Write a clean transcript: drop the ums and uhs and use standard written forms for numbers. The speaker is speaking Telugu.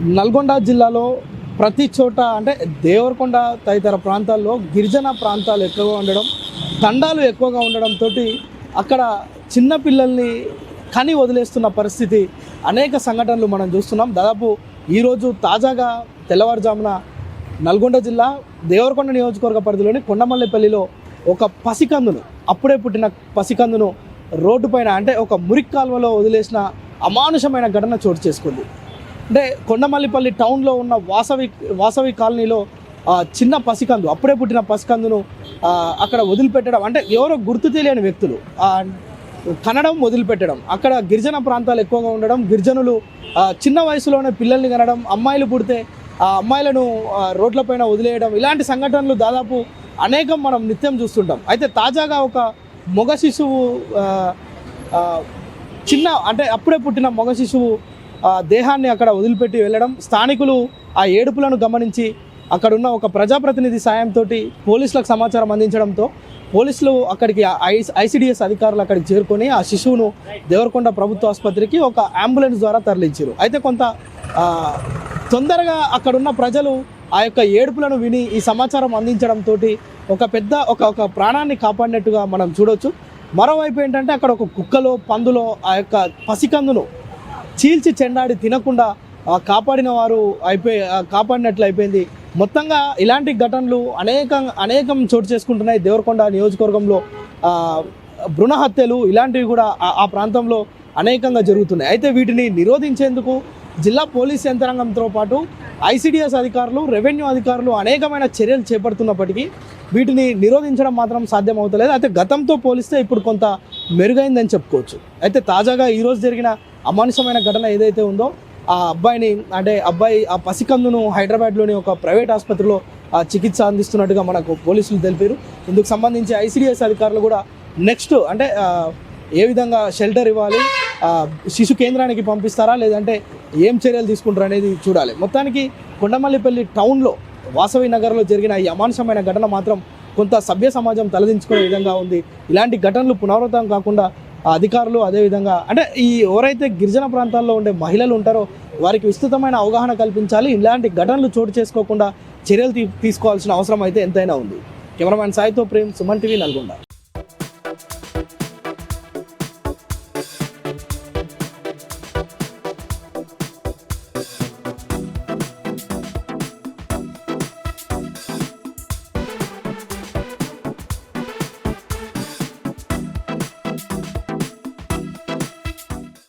నల్గొండ జిల్లాలో ప్రతి చోట అంటే దేవరకొండ తదితర ప్రాంతాల్లో గిరిజన ప్రాంతాలు ఎక్కువగా ఉండడం, తండాలు ఎక్కువగా ఉండడంతో అక్కడ చిన్న పిల్లల్ని కని వదిలేస్తున్న పరిస్థితి అనేక సంఘటనలు మనం చూస్తున్నాం. దాదాపు ఈరోజు తాజాగా తెల్లవారుజామున నల్గొండ జిల్లా దేవరకొండ నియోజకవర్గ పరిధిలోని కొండమల్లిపల్లిలో ఒక పసికందును, అప్పుడే పుట్టిన పసికందును రోడ్డు పైన అంటే ఒక మురికి కాలువలో వదిలేసిన అమానుషమైన ఘటన చోటు చేసుకుంది. అంటే కొండమల్లిపల్లి టౌన్లో ఉన్న వాసవి కాలనీలో చిన్న పసికందు, అప్పుడే పుట్టిన పసికందును అక్కడ వదిలిపెట్టడం, అంటే ఎవరో గుర్తు తెలియని వ్యక్తులు కనడం వదిలిపెట్టడం. అక్కడ గిరిజన ప్రాంతాలు ఎక్కువగా ఉండడం, గిరిజనులు చిన్న వయసులోనే పిల్లల్ని కనడం, అమ్మాయిలు పుడితే ఆ అమ్మాయిలను రోడ్లపైన వదిలేయడం, ఇలాంటి సంఘటనలు దాదాపు అనేకం మనం నిత్యం చూస్తుంటాం. అయితే తాజాగా ఒక మగ శిశువు అంటే అప్పుడే పుట్టిన మగ శిశువు దేహాన్ని అక్కడ వదిలిపెట్టి వెళ్ళడం, స్థానికులు ఆ ఏడుపులను గమనించి అక్కడున్న ఒక ప్రజాప్రతినిధి సాయంతో పోలీసులకు సమాచారం అందించడంతో పోలీసులు అక్కడికి ఐసిడిఎస్ అధికారులు అక్కడికి చేరుకొని ఆ శిశువును దేవరకొండ ప్రభుత్వ ఆసుపత్రికి ఒక అంబులెన్స్ ద్వారా తరలించారు. అయితే కొంత తొందరగా అక్కడున్న ప్రజలు ఆ యొక్క ఏడుపులను విని ఈ సమాచారం అందించడంతో ఒక ప్రాణాన్ని కాపాడినట్టుగా మనం చూడవచ్చు. మరోవైపు ఏంటంటే అక్కడ ఒక కుక్కలో పందులో ఆ యొక్క పసికందును చీల్చి చెండాడి తినకుండా కాపాడిన వారు కాపాడినట్లు అయిపోయింది. మొత్తంగా ఇలాంటి ఘటనలు అనేకం చోటు చేసుకుంటున్నాయి. దేవరకొండ నియోజకవర్గంలో భ్రూణ హత్యలు ఇలాంటివి కూడా ఆ ప్రాంతంలో అనేకంగా జరుగుతున్నాయి. అయితే వీటిని నిరోధించేందుకు జిల్లా పోలీస్ యంత్రాంగంతో పాటు ఐసిడిఎస్ అధికారులు, రెవెన్యూ అధికారులు అనేకమైన చర్యలు చేపడుతున్నప్పటికీ వీటిని నిరోధించడం మాత్రం సాధ్యం అవుతలేదు. అయితే గతంతో పోలిస్తే ఇప్పుడు కొంత మెరుగైందని చెప్పుకోవచ్చు. అయితే తాజాగా ఈరోజు జరిగిన అమానుషమైన ఘటన ఏదైతే ఉందో ఆ ఆ పసికందును హైదరాబాద్లోని ఒక ప్రైవేట్ ఆసుపత్రిలో చికిత్స అందిస్తున్నట్టుగా మనకు పోలీసులు తెలిపారు. ఇందుకు సంబంధించి ఐసిడిఎస్ అధికారులు కూడా నెక్స్ట్ అంటే ఏ విధంగా షెల్టర్ ఇవ్వాలి, శిశు కేంద్రానికి పంపిస్తారా లేదంటే ఏం చర్యలు తీసుకుంటారు అనేది చూడాలి. మొత్తానికి కొండమల్లిపల్లి టౌన్లో వాసవి నగర్లో జరిగిన ఈ అమానుషమైన ఘటన మాత్రం కొంత సభ్య సమాజం తలదించుకునే విధంగా ఉంది. ఇలాంటి ఘటనలు పునరావృతం కాకుండా అధికారులు అదేవిధంగా అంటే ఎవరైతే గిరిజన ప్రాంతాల్లో ఉండే మహిళలు ఉంటారో వారికి విస్తృతమైన అవగాహన కల్పించాలి. ఇలాంటి ఘటనలు చోటు చేసుకోకుండా చర్యలు తీసుకోవాల్సిన అవసరం అయితే ఎంతైనా ఉంది. కెమెరామ్యాన్ సాయితో ప్రేమ్, సుమన్ టీవీ, నల్గొండ.